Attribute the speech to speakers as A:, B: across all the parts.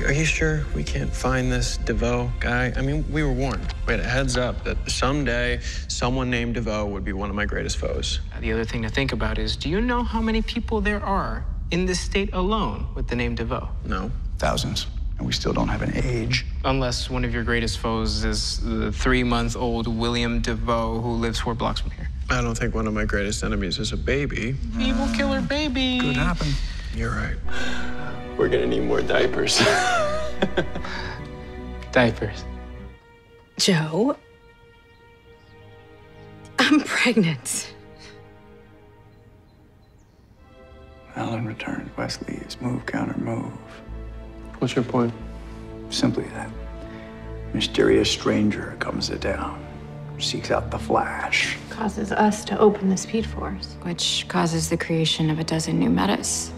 A: Are you sure we can't find this DeVoe guy? I mean, we were warned. We had a heads up that someday someone named DeVoe would be one of my greatest foes.
B: The other thing to think about is, do you know how many people there are in this state alone with the name DeVoe?
A: No.
C: Thousands. And we still don't have an age.
B: Unless one of your greatest foes is the 3-month-old William DeVoe who lives 4 blocks from here.
A: I don't think one of my greatest enemies is a baby.
B: Evil killer baby.
C: Could happen.
A: You're right. We're gonna need more diapers.
B: Diapers.
D: Joe, I'm pregnant.
C: Alan returns, Wes leaves. Move, counter, move.
A: What's your point?
C: Simply that mysterious stranger comes to town, seeks out the Flash.
D: Causes us to open the Speed Force.
E: Which causes the creation of a dozen new metas.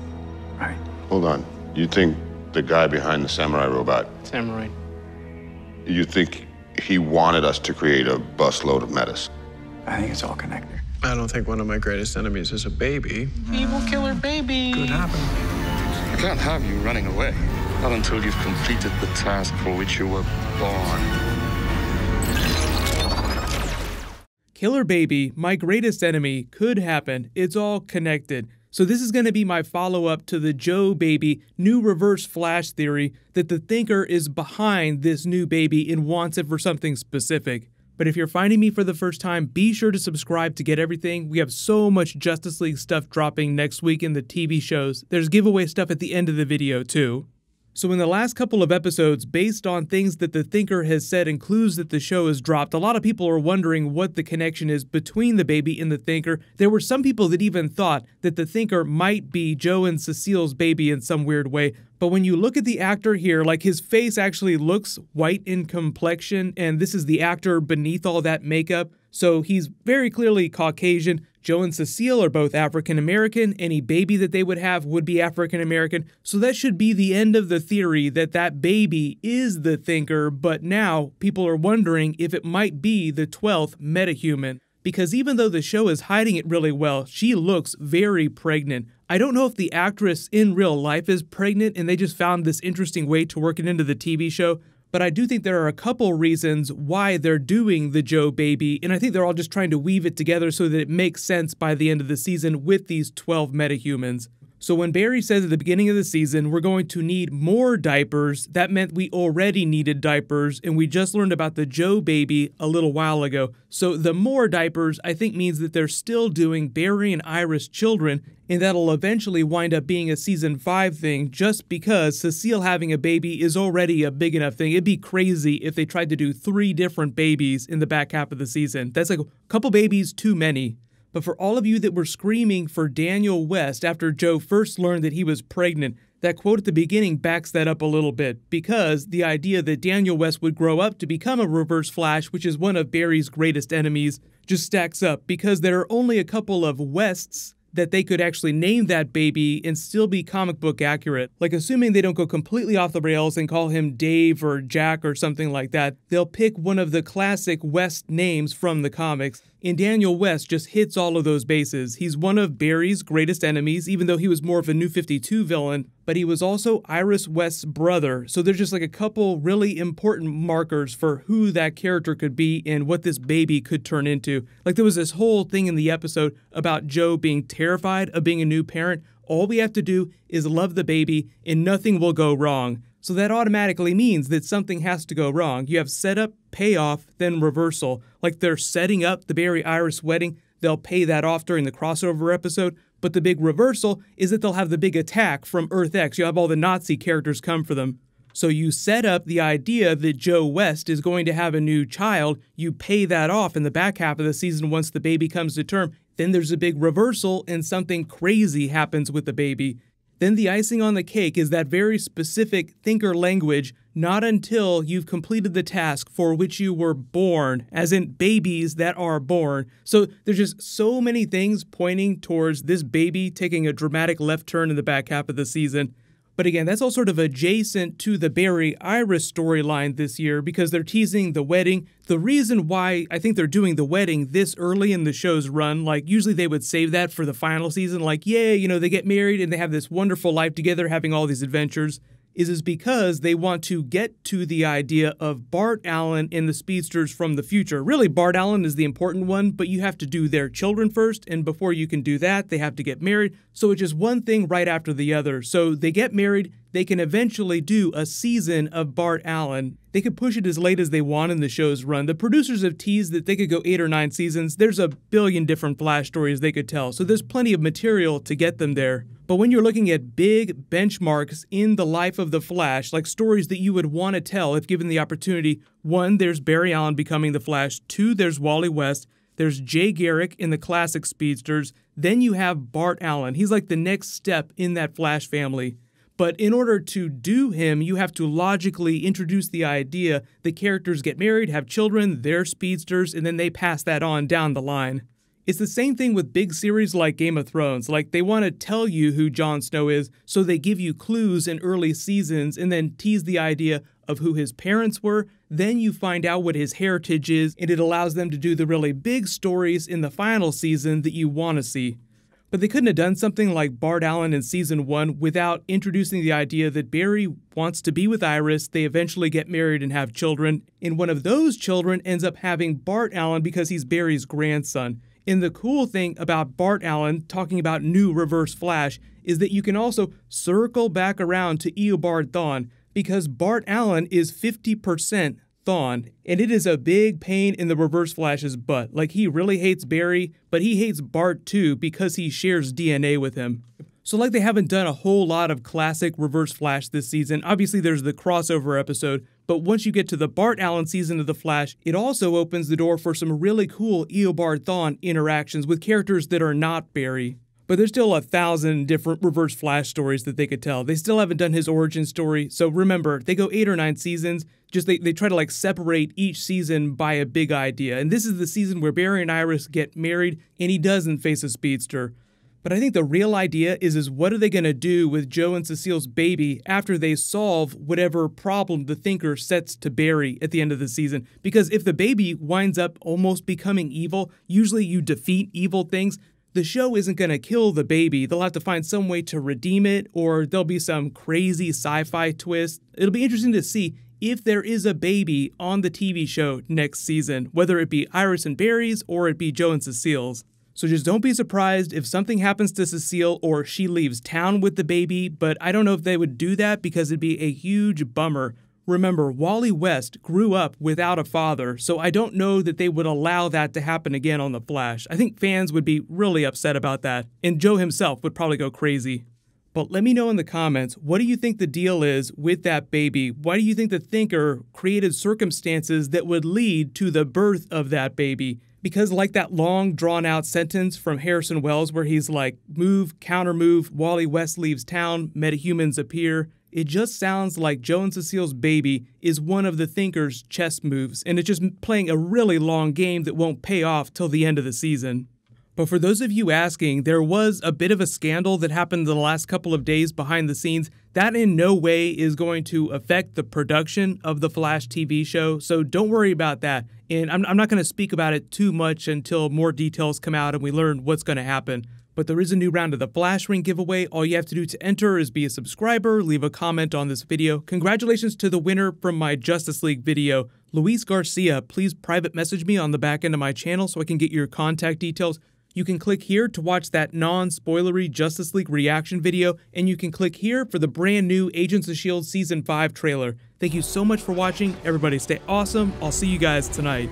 C: Right.
F: Hold on. You think the guy behind the samurai robot,
B: Samurai.
F: you think he wanted us to create a busload of metas?
C: I think it's all connected.
A: I don't think one of my greatest enemies is a baby.
B: Evil killer baby.
C: Could happen.
G: I can't have you running away. Not until you've completed the task for which you were born.
H: Killer Baby, my greatest enemy, could happen. It's all connected. So this is going to be my follow-up to the Joe Baby new Reverse Flash theory that the Thinker is behind this new baby and wants it for something specific. But if you're finding me for the first time, be sure to subscribe to get everything. We have so much Justice League stuff dropping next week in the TV shows. There's giveaway stuff at the end of the video too. So in the last couple of episodes, based on things that the Thinker has said and clues that the show has dropped, a lot of people are wondering what the connection is between the baby and the Thinker. There were some people that even thought that the Thinker might be Joe and Cecile's baby in some weird way. But when you look at the actor here, like his face actually looks white in complexion, and this is the actor beneath all that makeup. So he's very clearly Caucasian. Joe and Cecile are both African American. Any baby that they would have would be African American. So that should be the end of the theory that that baby is the Thinker, but now people are wondering if it might be the 12th metahuman. Because even though the show is hiding it really well, she looks very pregnant. I don't know if the actress in real life is pregnant and they just found this interesting way to work it into the TV show, but I do think there are a couple reasons why they're doing the Joe Baby, and I think they're all just trying to weave it together so that it makes sense by the end of the season with these 12 metahumans. So when Barry says at the beginning of the season, we're going to need more diapers, that meant we already needed diapers, and we just learned about the Joe Baby a little while ago. So the more diapers, I think, means that they're still doing Barry and Iris children, and that'll eventually wind up being a season 5 thing just because Cecile having a baby is already a big enough thing. It'd be crazy if they tried to do 3 different babies in the back half of the season. That's like a couple babies too many. But for all of you that were screaming for Daniel West after Joe first learned that he was pregnant, that quote at the beginning backs that up a little bit, because the idea that Daniel West would grow up to become a Reverse Flash, which is one of Barry's greatest enemies, just stacks up, because there are only a couple of Wests that they could actually name that baby and still be comic book accurate. Like, assuming they don't go completely off the rails and call him Dave or Jack or something like that, they'll pick one of the classic West names from the comics. And Daniel West just hits all of those bases. He's one of Barry's greatest enemies, even though he was more of a New 52 villain, but he was also Iris West's brother. So there's just like a couple really important markers for who that character could be and what this baby could turn into. Like, there was this whole thing in the episode about Joe being terrified of being a new parent. All we have to do is love the baby and nothing will go wrong. So that automatically means that something has to go wrong. You have setup, payoff, then reversal. Like, they're setting up the Barry Iris wedding. They'll pay that off during the crossover episode. But the big reversal is that they'll have the big attack from Earth X. You'll have all the Nazi characters come for them. So you set up the idea that Joe West is going to have a new child. You pay that off in the back half of the season once the baby comes to term. Then there's a big reversal and something crazy happens with the baby. Then the icing on the cake is that very specific Thinker language, not until you've completed the task for which you were born, as in babies that are born. So there's just so many things pointing towards this baby taking a dramatic left turn in the back half of the season. But again, that's all sort of adjacent to the Barry Iris storyline this year because they're teasing the wedding. The reason why I think they're doing the wedding this early in the show's run, like usually they would save that for the final season, like, yeah, you know, they get married and they have this wonderful life together having all these adventures, is because they want to get to the idea of Bart Allen and the speedsters from the future. Really, Bart Allen is the important one, but you have to do their children first, and before you can do that, they have to get married. So it's just one thing right after the other. So they get married, they can eventually do a season of Bart Allen. They could push it as late as they want in the show's run. The producers have teased that they could go 8 or 9 seasons. There's a billion different Flash stories they could tell, so there's plenty of material to get them there. But when you're looking at big benchmarks in the life of the Flash, like stories that you would want to tell if given the opportunity, 1, there's Barry Allen becoming the Flash. 2, there's Wally West. There's Jay Garrick in the classic Speedsters. Then you have Bart Allen. He's like the next step in that Flash family. But in order to do him, you have to logically introduce the idea the characters get married, have children, they're speedsters, and then they pass that on down the line. It's the same thing with big series like Game of Thrones. Like, they want to tell you who Jon Snow is, so they give you clues in early seasons and then tease the idea of who his parents were. Then you find out what his heritage is, and it allows them to do the really big stories in the final season that you want to see. But they couldn't have done something like Bart Allen in season 1 without introducing the idea that Barry wants to be with Iris, they eventually get married and have children, and one of those children ends up having Bart Allen because he's Barry's grandson. And the cool thing about Bart Allen talking about new Reverse Flash is that you can also circle back around to Eobard Thawne, because Bart Allen is 50% Thawne, and it is a big pain in the Reverse Flash's butt. Like, he really hates Barry, but he hates Bart too because he shares DNA with him. So like they haven't done a whole lot of classic Reverse Flash this season. Obviously there's the crossover episode, but once you get to the Bart Allen season of The Flash, it also opens the door for some really cool Eobard Thawne interactions with characters that are not Barry. But there's still 1,000 different Reverse Flash stories that they could tell. They still haven't done his origin story, so remember, they go 8 or 9 seasons, just they try to like separate each season by a big idea. And this is the season where Barry and Iris get married, and he doesn't face a speedster. But I think the real idea is what are they going to do with Joe and Cecile's baby after they solve whatever problem the Thinker sets to Barry at the end of the season? Because if the baby winds up almost becoming evil, usually you defeat evil things, the show isn't going to kill the baby. They'll have to find some way to redeem it, or there'll be some crazy sci-fi twist. It'll be interesting to see if there is a baby on the TV show next season, whether it be Iris and Barry's or it be Joe and Cecile's. So just don't be surprised if something happens to Cecile or she leaves town with the baby, but I don't know if they would do that because it'd be a huge bummer. Remember, Wally West grew up without a father, so I don't know that they would allow that to happen again on The Flash. I think fans would be really upset about that, and Joe himself would probably go crazy. But let me know in the comments, what do you think the deal is with that baby? Why do you think the Thinker created circumstances that would lead to the birth of that baby? Because like that long drawn-out sentence from Harrison Wells where he's like, move, counter-move, Wally West leaves town, metahumans appear, it just sounds like Joe and Cecile's baby is one of the Thinker's chess moves, and it's just playing a really long game that won't pay off till the end of the season. But for those of you asking, there was a bit of a scandal that happened in the last couple of days behind the scenes. That in no way is going to affect the production of the Flash TV show, so don't worry about that. And I'm not going to speak about it too much until more details come out and we learn what's going to happen. But there is a new round of the Flash Ring giveaway. All you have to do to enter is be a subscriber, leave a comment on this video. Congratulations to the winner from my Justice League video, Luis Garcia. Please private message me on the back end of my channel so I can get your contact details. You can click here to watch that non-spoilery Justice League reaction video, and you can click here for the brand new Agents of S.H.I.E.L.D. Season 5 trailer. Thank you so much for watching. Everybody stay awesome. I'll see you guys tonight.